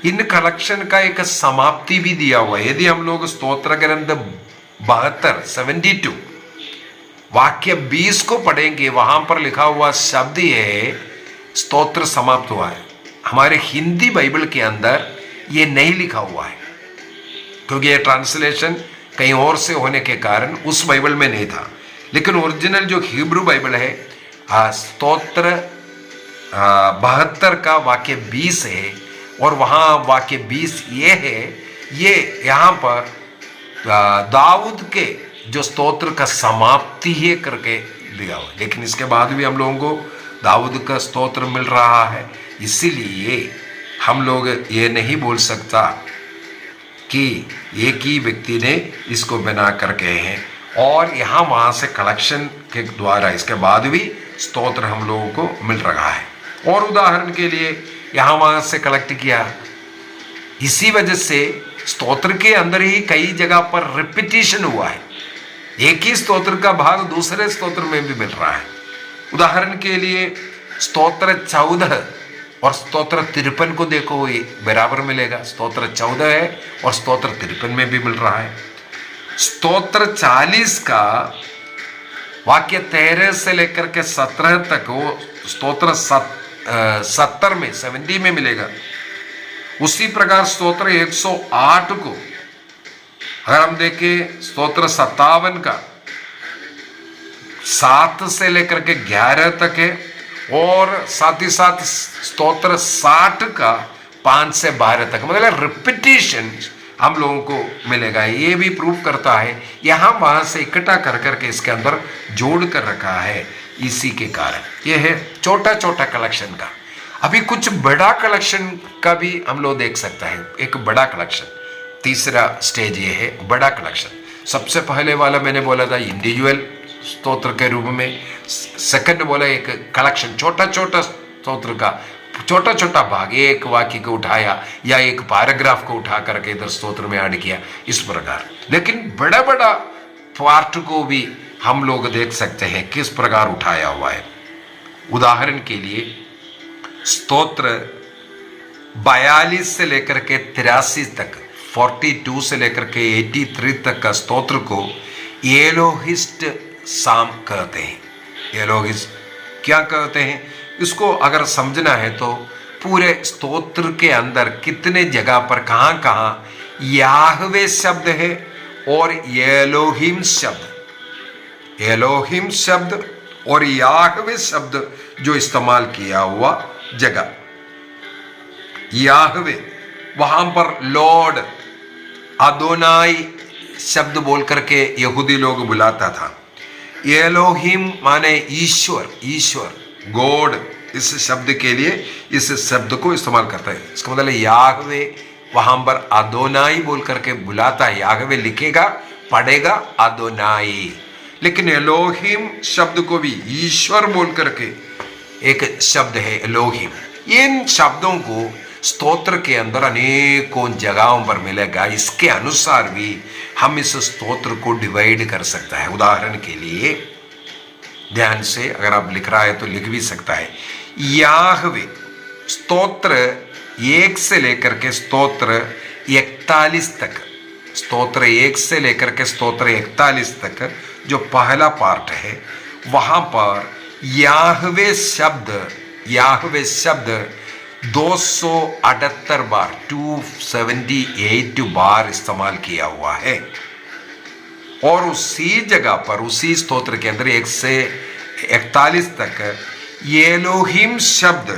Speaker 3: इन कलेक्शन का एक समाप्ति भी दिया हुआ है। यदि हम लोग स्तोत्र ग्रंथ 72 वाक्य 20 को पढ़ेंगे, वहां पर लिखा हुआ शब्द है स्तोत्र समाप्त हुआ है। हमारे हिंदी बाइबल के अंदर ये नहीं लिखा हुआ है, क्योंकि ये ट्रांसलेशन कहीं और से होने के कारण उस बाइबल में नहीं था। लेकिन ओरिजिनल जो हिब्रू बाइबल है, स्तोत्र 72 का वाक्य 20 है, और वहाँ वाक्य 20 ये है, ये यहाँ पर दाऊद के जो स्तोत्र का समाप्ति है करके दिया हुआ। लेकिन इसके बाद भी हम लोगों को दाऊद का स्तोत्र मिल रहा है, इसीलिए हम लोग ये नहीं बोल सकता कि एक ही व्यक्ति ने इसको बना करके हैं। और यहाँ वहाँ से कलेक्शन के द्वारा इसके बाद भी स्तोत्र हम लोगों को मिल रहा है। और उदाहरण के लिए यहाँ वहाँ से कलेक्ट किया, इसी वजह से स्तोत्र के अंदर ही कई जगह पर रिपीटिशन हुआ है। एक ही स्तोत्र का भाग दूसरे स्तोत्र में भी मिल रहा है। उदाहरण के लिए स्तोत्र 14 और स्तोत्र 53 को देखो, ये बराबर मिलेगा। स्तोत्र 14 है और स्तोत्र 53 में भी मिल रहा है। स्तोत्र 40 का वाक्य 13 से लेकर के 17 तक वो स्तोत्र 70 में मिलेगा। उसी प्रकार स्तोत्र 108 को अगर हम देखें, स्तोत्र 57 का 7 से लेकर के 11 तक है, और साथ ही साथ स्तोत्र 60 का 5 से 12 तक, मतलब रिपीटिशन हम लोगों को मिलेगा। ये भी प्रूव करता है यहाँ वहाँ से इकट्ठा कर करके इसके अंदर जोड़ कर रखा है, इसी के कारण। ये है छोटा छोटा कलेक्शन का। अभी कुछ बड़ा कलेक्शन का भी हम लोग देख सकते हैं। एक बड़ा कलेक्शन, तीसरा स्टेज ये है बड़ा कलेक्शन। सबसे पहले वाला मैंने बोला था इंडिविजुअल स्तोत्र के रूप में, सेकंड बोला एक कलेक्शन, छोटा छोटा स्तोत्र का छोटा छोटा भाग, एक वाक्य को उठाया या एक पैराग्राफ को उठा करके इधर स्तोत्र में ऐड किया, इस प्रकार। लेकिन बड़ा बड़ा पार्ट को भी हम लोग देख सकते हैं किस प्रकार उठाया हुआ है। उदाहरण के लिए स्तोत्र 42 से लेकर के 83 तक, 42 से लेकर के 83 तक का स्तोत्र को एलोहिस्ट साम कहते हैं। एलोहिस्ट क्या कहते हैं, इसको अगर समझना है तो पूरे स्तोत्र के अंदर कितने जगह पर कहाँ कहाँ याहवे शब्द है और एलोहिम शब्द और याहवे शब्द जो इस्तेमाल किया हुआ जगह। याहवे वहां पर लॉर्ड अदोनाई शब्द बोल करके यहूदी लोग बुलाता था। एलोहिम माने ईश्वर गॉड, इस शब्द के लिए इस शब्द को इस्तेमाल करता है। इसका मतलब याहवे वहां पर अदोनाई बोल करके बुलाता है। याहवे लिखेगा पढ़ेगा अदोनाई, लेकिन एलोहिम शब्द को भी ईश्वर बोल करके एक शब्द है एलोहिम। इन शब्दों को स्तोत्र के अंदर अनेकों जगहों पर मिलेगा। इसके अनुसार भी हम इस स्तोत्र को डिवाइड कर सकता है। उदाहरण के लिए ध्यान से अगर आप लिख रहा है तो लिख भी सकता है। याहवे स्तोत्र 1 से लेकर के स्तोत्र 41 तक, स्तोत्र 1 से लेकर के स्तोत्र 41 तक जो पहला पार्ट है, वहां पर याहवे शब्द 278 बार 278 बार इस्तेमाल किया हुआ है। और उसी जगह पर उसी स्तोत्र के अंदर 1 से 41 तक एलोहिम शब्द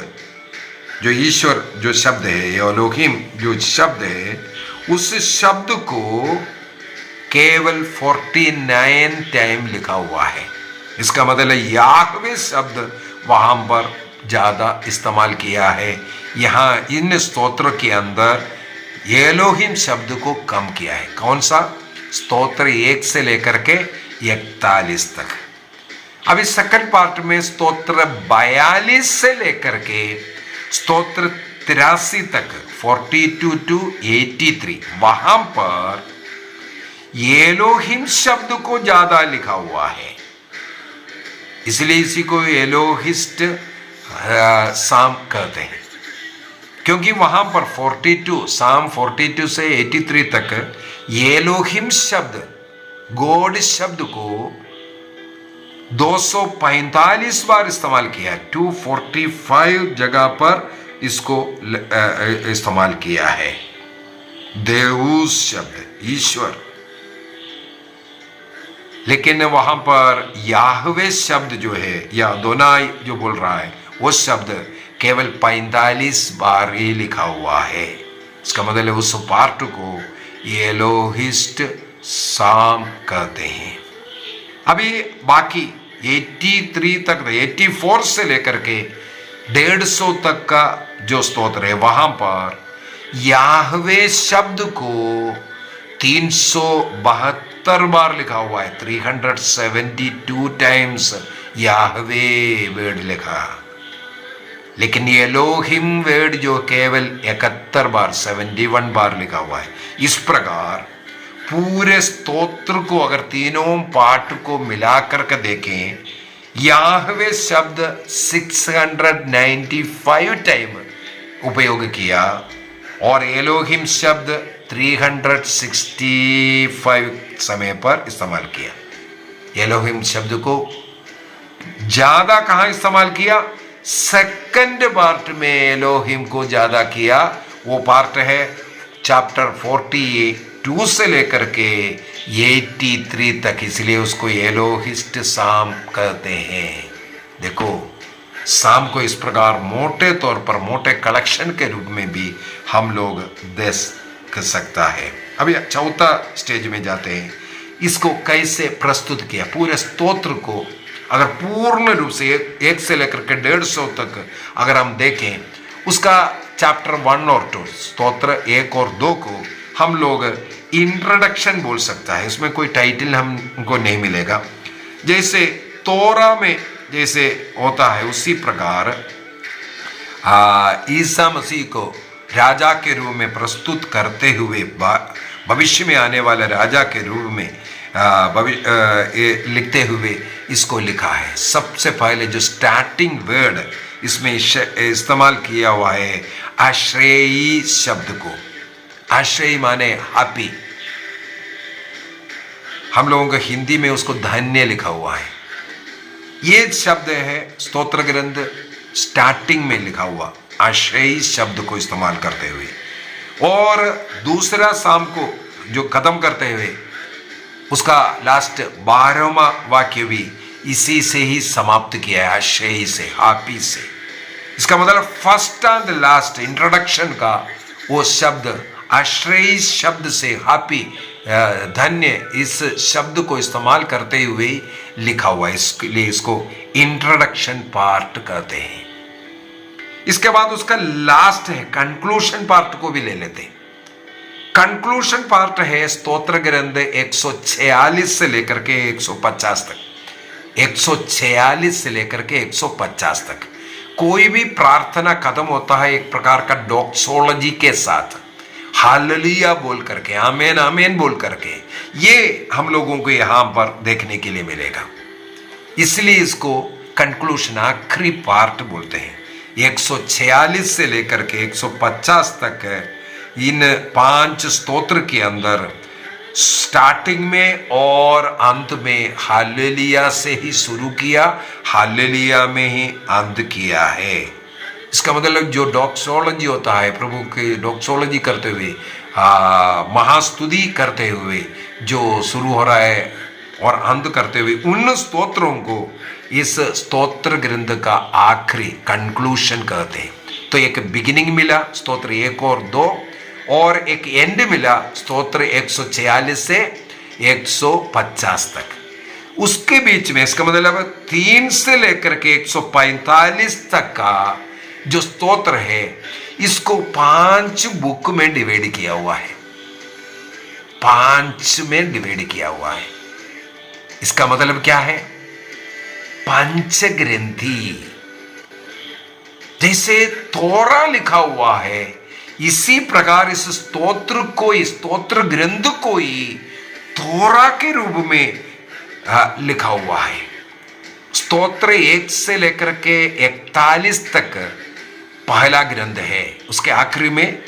Speaker 3: जो ईश्वर जो शब्द है, एलोहिम जो शब्द है, उस शब्द को केवल 49 टाइम लिखा हुआ है। इसका मतलब याहवे शब्द वहां पर ज्यादा इस्तेमाल किया है। यहाँ इन स्तोत्र के अंदर एलोहिम शब्द को कम किया है। कौन सा? स्तोत्र 1 से लेकर के 41 तक। अभी सेकंड पार्ट में स्तोत्र 42 से लेकर के स्तोत्र 83 तक 42 to 83, वहां पर एलोहिम शब्द को ज्यादा लिखा हुआ है, इसलिए इसी को एलोहिस्ट साम कहते हैं। क्योंकि वहां पर 42 साम 42 से 83 तक एलोहिम शब्द, गॉड शब्द को 245 बार इस्तेमाल किया है। 245 जगह पर इसको इस्तेमाल किया है। देवूस शब्द, ईश्वर। लेकिन वहां पर याहवे शब्द जो है, या अदोनाई जो बोल रहा है, वो शब्द केवल 45 बार ही लिखा हुआ है। इसका मतलब उस पार्ट को एलोहिस्ट साम कहते हैं। अभी बाकी 83 तक, 84 से लेकर के 150 तक का जो स्तोत्र है, वहां पर याहवे शब्द को 372 बार लिखा हुआ है। 372 टाइम्स याहवे वर्ड लिखा। लेकिन एलोहिम वर्ड जो केवल 71 बार, 71 बार लिखा हुआ है। इस प्रकार पूरे स्तोत्र को अगर तीनों पाठ को मिलाकर के देखें, याहवे शब्द 695 टाइम उपयोग किया और एलोहिम शब्द 365 समय पर इस्तेमाल किया। एलोहिम शब्द को ज्यादा कहां इस्तेमाल किया? सेकंड पार्ट में एलोहिम को ज्यादा किया। वो पार्ट है चैप्टर 42 से लेकर के 83 तक, इसलिए उसको एलोहिस्ट साम कहते हैं। देखो, साम को इस प्रकार मोटे तौर पर, मोटे कलेक्शन के रूप में भी हम लोग देख सकता है। अभी चौथा स्टेज में जाते हैं। इसको कैसे प्रस्तुत किया? पूरे स्तोत्र को अगर पूर्ण रूप से 1 से लेकर के 150 तक अगर हम देखें, उसका चैप्टर 1 और 2, स्तोत्र 1 और 2 को हम लोग इंट्रोडक्शन बोल सकता है। उसमें कोई टाइटल हमको नहीं मिलेगा। जैसे तोरा में जैसे होता है, उसी प्रकार ईसा मसीह को राजा के रूप में प्रस्तुत करते हुए, भविष्य में आने वाले राजा के रूप में लिखते हुए इसको लिखा है। सबसे पहले जो स्टार्टिंग वर्ड इसमें इस्तेमाल किया हुआ है आश्रयी शब्द को। आश्रयी माने हैप्पी। हम लोगों को हिंदी में उसको धन्य लिखा हुआ है। ये शब्द है स्तोत्र ग्रंथ स्टार्टिंग में लिखा हुआ आश्रयी शब्द को इस्तेमाल करते हुए। और दूसरा साम को जो खत्म करते हुए उसका लास्ट 12वां वाक्य भी इसी से ही समाप्त किया है, आश्रयी से, हैप्पी से। इसका मतलब फर्स्ट एंड लास्ट इंट्रोडक्शन का वो शब्द आश्रयी शब्द से हैप्पी, धन्य, इस शब्द को इस्तेमाल करते हुए लिखा हुआ है। इसलिए इसको इंट्रोडक्शन पार्ट कहते हैं। इसके बाद उसका लास्ट है कंक्लूशन पार्ट को भी ले लेते हैं। कंक्लूशन पार्ट है स्तोत्र ग्रंथ 146 से लेकर के 150 तक। 146 से लेकर के 150 तक कोई भी प्रार्थना खत्म होता है एक प्रकार का डॉक्सोलॉजी के साथ, हालेलुया बोल करके, आमेन आमेन बोल करके। ये हम लोगों को यहां पर देखने के लिए मिलेगा। इसलिए इसको कंक्लूशन, आखिरी पार्ट बोलते हैं। 146 से लेकर के 150 तक इन 5 स्तोत्र के अंदर स्टार्टिंग में और अंत में हालेलुया से ही शुरू किया, हालेलुया में ही अंत किया है। इसका मतलब जो डॉक्सोलॉजी होता है, प्रभु की डॉक्सोलॉजी करते हुए, महास्तुति करते हुए जो शुरू हो रहा है और अंत करते हुए, उन स्तोत्रों को इस स्तोत्र ग्रंथ का आखिरी कंक्लूशन कहते हैं। तो एक बिगिनिंग मिला स्तोत्र 1 और 2, और एक एंड मिला स्तोत्र 146 से 150 तक। उसके बीच में इसका मतलब 3 से लेकर के 145 तक का जो स्तोत्र है इसको 5 बुक में डिवाइड किया हुआ है, 5 में डिवाइड किया हुआ है। इसका मतलब क्या है? पंचग्रंथी। जैसे तोरा लिखा हुआ है इसी प्रकार इस स्तोत्र को, स्तोत्र ग्रंथ को ही तोरा के रूप में लिखा हुआ है। स्तोत्र 1 से लेकर के 41 तक पहला ग्रंथ है, उसके आखिरी में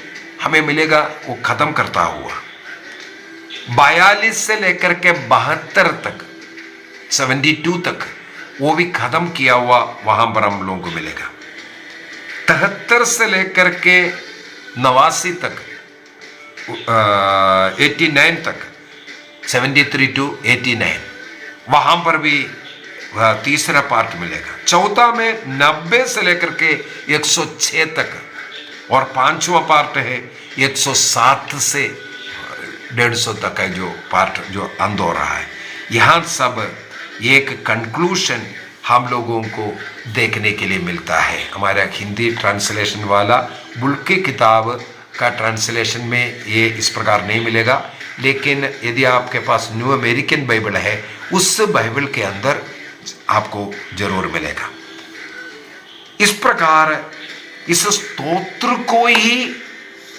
Speaker 3: हमें मिलेगा वो खत्म करता हुआ। 42 से लेकर के 72 तक, 72 तक वो भी खत्म किया हुआ वहां पर हम लोगों को मिलेगा। 73 से लेकर के 89 तक, 89 तक, 73 to 89 वहां पर भी तीसरा पार्ट मिलेगा। चौथा में 90 से लेकर के 106 तक, और 5वां पार्ट है 107 से 150 तक है जो पार्ट जो अंत हो रहा है। यहाँ सब एक कंक्लूशन हम लोगों को देखने के लिए मिलता है। हमारा हिंदी ट्रांसलेशन वाला बुक की किताब का ट्रांसलेशन में ये इस प्रकार नहीं मिलेगा, लेकिन यदि आपके पास न्यू अमेरिकन बाइबल है उस बाइबल के अंदर आपको जरूर मिलेगा। इस प्रकार इस स्तोत्र को ही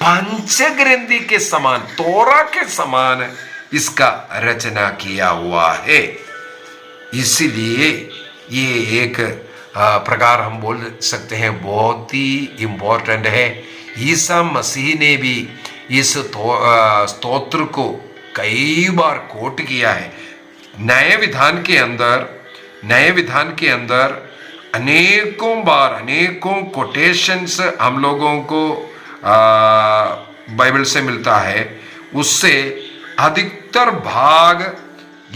Speaker 3: पंचग्रंथी के समान, तोरा के समान इसका रचना किया हुआ है। इसलिए ये एक प्रकार हम बोल सकते हैं बहुत ही इंपॉर्टेंट है। ईसा मसीह ने भी इस स्तोत्र को कई बार कोट किया है। नए विधान के अंदर अनेकों बार, अनेकों कोटेशंस हम लोगों को बाइबल से मिलता है। उससे अधिकतर भाग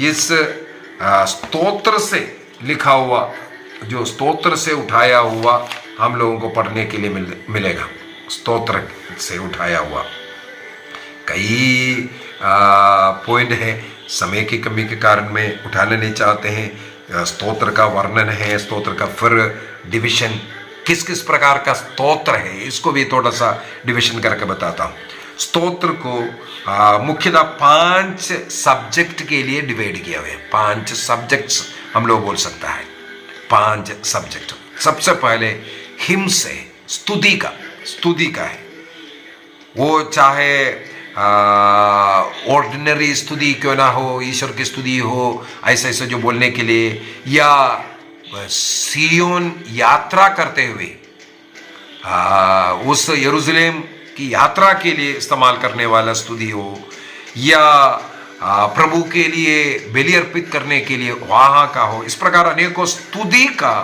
Speaker 3: इस स्तोत्र से लिखा हुआ, जो स्तोत्र से उठाया हुआ हम लोगों को पढ़ने के लिए मिलेगा। स्तोत्र से उठाया हुआ कई पॉइंट है, समय की कमी के कारण में उठाना नहीं चाहते हैं। स्तोत्र का वर्णन है, स्तोत्र का फिर डिविजन, किस किस प्रकार का स्तोत्र है इसको भी थोड़ा सा डिविजन करके बताता हूँ। स्तोत्र को मुख्यतः 5 सब्जेक्ट के लिए डिवाइड किया हुआ है। 5 सब्जेक्ट्स हम लोग बोल सकता है, 5 सब्जेक्ट। सबसे पहले हिम से, स्तुति का है। वो चाहे ऑर्डिनरी स्तुति क्यों ना हो, ईश्वर की स्तुति हो, ऐसे ऐसे जो बोलने के लिए, या सियोन यात्रा करते हुए उस यरूशलेम की यात्रा के लिए इस्तेमाल करने वाला स्तुति हो, या प्रभु के लिए बलि अर्पित करने के लिए वहाँ का हो। इस प्रकार अनेकों स्तुति का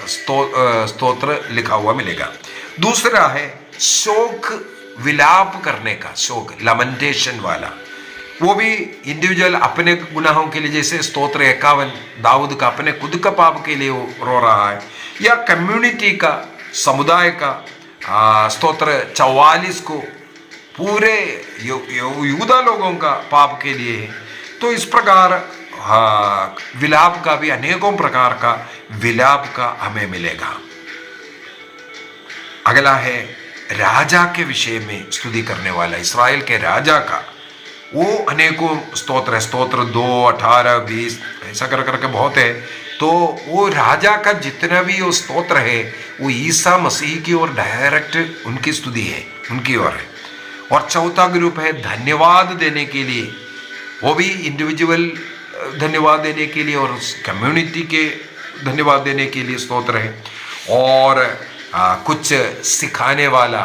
Speaker 3: स्तोत्र लिखा हुआ मिलेगा। दूसरा है शोक विलाप करने का, शोक लमेंटेशन वाला। वो भी इंडिविजुअल अपने गुनाहों के लिए, जैसे स्तोत्र 51 दाऊद का अपने खुद का पाप के लिए रो रहा है, या कम्युनिटी का, समुदाय का स्तोत्र 44 को पूरे यूदा लोगों का पाप के लिए है। तो इस प्रकार विलाप का भी अनेकों प्रकार का विलाप का हमें मिलेगा। अगला है राजा के विषय में स्तुति करने वाला, इस्राएल के राजा का वो अनेकों स्तोत्र है। स्तोत्र 2, 18, 20 ऐसा कर करके बहुत है। तो वो राजा का जितना भी वो स्तोत्र है वो ईसा मसीह की ओर डायरेक्ट उनकी स्तुति है, उनकी ओर है। और चौथा ग्रुप है धन्यवाद देने के लिए, वो भी इंडिविजुअल धन्यवाद देने के लिए और कम्युनिटी के धन्यवाद देने के लिए स्तोत्र है। और कुछ सिखाने वाला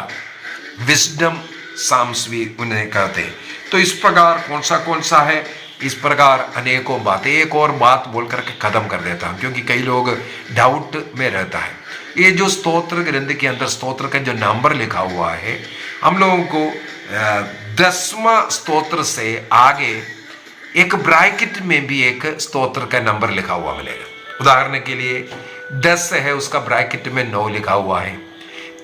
Speaker 3: विजडम साम्स भी उन्हें कहते हैं। तो इस प्रकार कौन सा है, इस प्रकार अनेकों बातें। एक और बात बोल करके खत्म कर देता हूँ, क्योंकि कई लोग डाउट में रहता है। ये जो स्तोत्र ग्रंथ के अंदर स्तोत्र का जो नंबर लिखा हुआ है, हम लोगों को 10वां स्तोत्र से आगे एक ब्रैकेट में भी एक स्तोत्र का नंबर लिखा हुआ मिलेगा। उदाहरण के लिए 10 है, उसका ब्रैकेट में 9 लिखा हुआ है।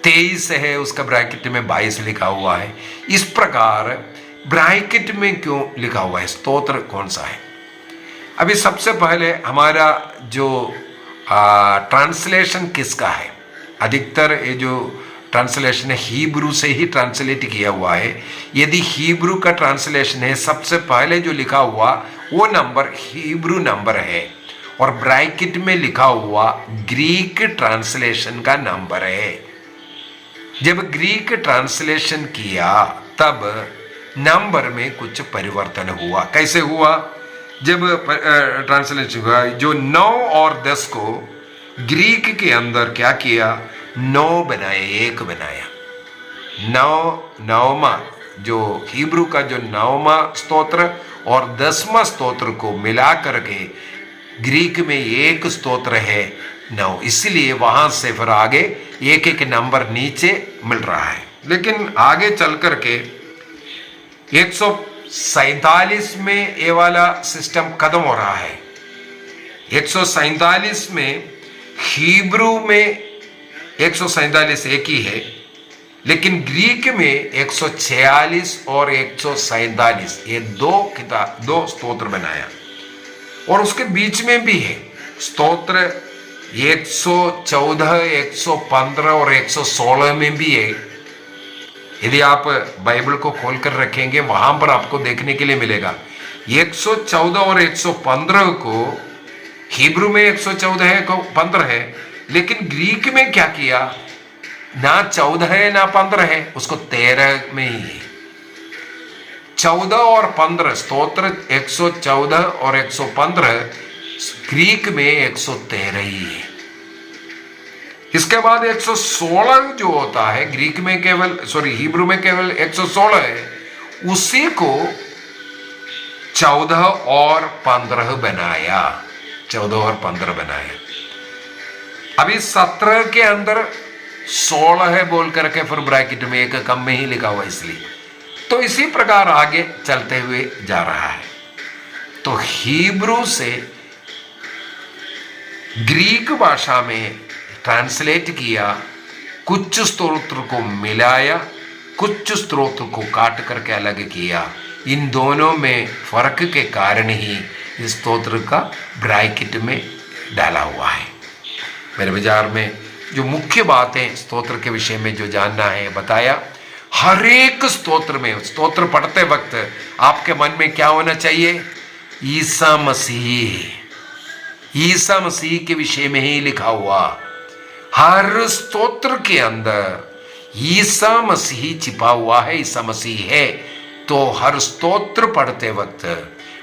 Speaker 3: 23 है, उसका ब्रैकेट में 22 लिखा हुआ है। इस प्रकार ब्रैकेट में क्यों लिखा हुआ है, स्तोत्र कौन सा है। अभी सबसे पहले हमारा जो ट्रांसलेशन किसका है, अधिकतर ये जो ट्रांसलेशन है हीब्रू से ही ट्रांसलेट किया हुआ है। यदि हीब्रू का ट्रांसलेशन है, सबसे पहले जो लिखा हुआ वो नंबर हीब्रू नंबर है और ब्रैकेट में लिखा हुआ ग्रीक ट्रांसलेशन का नंबर है। जब ग्रीक ट्रांसलेशन किया तब नंबर में कुछ परिवर्तन हुआ। कैसे हुआ? जब ट्रांसलेशन हुआ, जो 9 और 10 को ग्रीक के अंदर क्या किया, 9 बनाया, 1 बनाया। 9वां जो हिब्रू का जो 9वां स्तोत्र और 10वां स्तोत्र को मिला करके ग्रीक में एक स्तोत्र है 9, इसलिए वहां से फिर आगे एक एक नंबर नीचे मिल रहा है। लेकिन आगे चल करके 147 में ये वाला सिस्टम खत्म हो रहा है। 147 में हिब्रू में 147 एक ही है, लेकिन ग्रीक में 146 और 147 ये दो स्तोत्र बनाया। और उसके बीच में भी है स्तोत्र 114, 115 और 116 में भी है। यदि आप बाइबल को खोलकर रखेंगे वहां पर आपको देखने के लिए मिलेगा। 114 और 115 को हिब्रू में 114 है, 15 है, लेकिन ग्रीक में क्या किया, ना 14 है ना 15 है, उसको 13 में ही है। 14 और 15 स्तोत्र 114 और 115 ग्रीक में 113 ही है। इसके बाद 116 जो होता है ग्रीक में केवल हिब्रू में केवल 116 है, उसी को 14 और 15 बनाया। 14 और 15 बनाया। अभी 17 के अंदर 16 है बोल करके फिर ब्रैकेट में एक कम में ही लिखा हुआ, इसलिए तो इसी प्रकार आगे चलते हुए जा रहा है। तो हिब्रू से ग्रीक भाषा में ट्रांसलेट किया, कुछ स्तोत्र को मिलाया, कुछ स्तोत्र को काट करके अलग किया। इन दोनों में फर्क के कारण ही इस स्तोत्र का ब्रैकेट में डाला हुआ है। मेरे विचार में जो मुख्य बातें स्तोत्र के विषय में जो जानना है बताया। हर एक स्तोत्र में, स्तोत्र पढ़ते वक्त आपके मन में क्या होना चाहिए, ईसा मसीह, ईसा मसीह के विषय में ही लिखा हुआ। हर स्तोत्र के अंदर ईसा मसीह छिपा हुआ है, ईसा मसीह है। तो हर स्तोत्र पढ़ते वक्त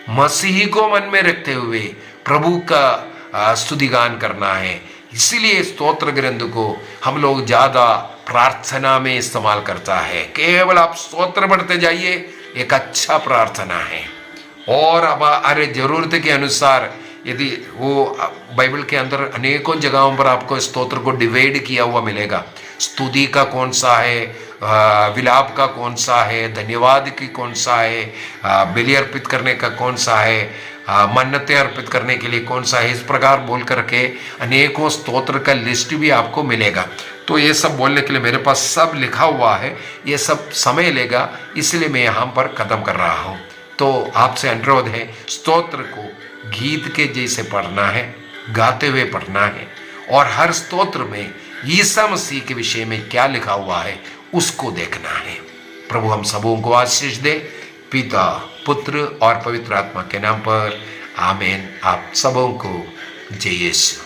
Speaker 3: मसीह को मन में रखते हुए प्रभु का स्तुतिगान करना है। इसीलिए स्तोत्र ग्रंथ को हम लोग ज्यादा प्रार्थना में इस्तेमाल करता है। केवल आप स्तोत्र पढ़ते जाइए, एक अच्छा प्रार्थना है। और अब अरे जरूरत के अनुसार यदि वो बाइबल के अंदर अनेकों जगहों पर आपको स्तोत्र को डिवाइड किया हुआ मिलेगा। स्तुति का कौन सा है, विलाप का कौन सा है, धन्यवाद की कौन सा है, बलि अर्पित करने का कौन सा है, मन्नतें अर्पित करने के लिए कौन सा है, इस प्रकार बोल करके अनेकों स्तोत्र का लिस्ट भी आपको मिलेगा। तो ये सब बोलने के लिए मेरे पास सब लिखा हुआ है, ये सब समय लेगा, इसलिए मैं यहाँ पर खत्म कर रहा हूँ। तो आपसे अनुरोध है, स्तोत्र को गीत के जैसे पढ़ना है, गाते हुए पढ़ना है, और हर स्तोत्र में ईसा मसीह के विषय में क्या लिखा हुआ है उसको देखना है। प्रभु हम सबों को आशीष दे, पिता, पुत्र और पवित्र आत्मा के नाम पर आमीन। आप सबों को जय यीशु।